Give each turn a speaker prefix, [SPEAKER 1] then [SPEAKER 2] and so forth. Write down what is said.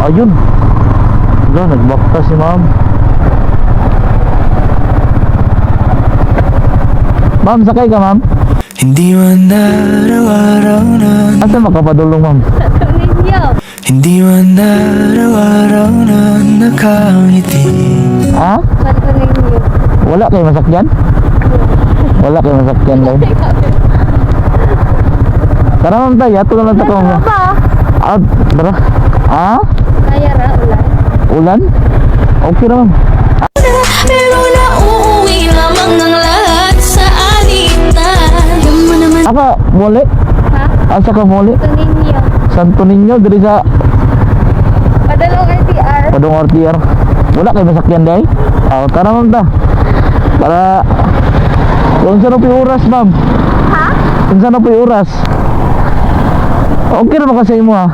[SPEAKER 1] Ayun. Wala, nagbakta si ma'am. Ma'am, sakay ka ma'am?
[SPEAKER 2] Hindi man araw-araw na
[SPEAKER 1] Asa makapadulong ma'am?
[SPEAKER 3] Sa ninyo.
[SPEAKER 2] Hindi man araw-araw na nakangiti.
[SPEAKER 1] Ha?
[SPEAKER 3] Sa ninyo.
[SPEAKER 1] Wala kayo masakyan? Wala kayo masakyan lang. Tara ma'am tayo, ato na lang sa kong.
[SPEAKER 3] Ba?
[SPEAKER 1] Ah, tara. Ha?
[SPEAKER 3] Kaya ra, ulan.
[SPEAKER 1] Ulan? Okay na ma'am.
[SPEAKER 4] Pero nauuwi lamang ng lahat sa alitan. Alam mo naman.
[SPEAKER 1] Aka, muli?
[SPEAKER 3] Ha?
[SPEAKER 1] Asa ka muli?
[SPEAKER 3] Sa ninyo.
[SPEAKER 1] Santo Niño, diri sa
[SPEAKER 3] Padalong RTR.
[SPEAKER 1] Padong RTR. Wala kayo masakyan day? Ah, tara ma'am ta. Para kung saan po yung oras ma'am?
[SPEAKER 3] Ha?
[SPEAKER 1] Kung saan po yung oras? Okay na ba kasi mo ha?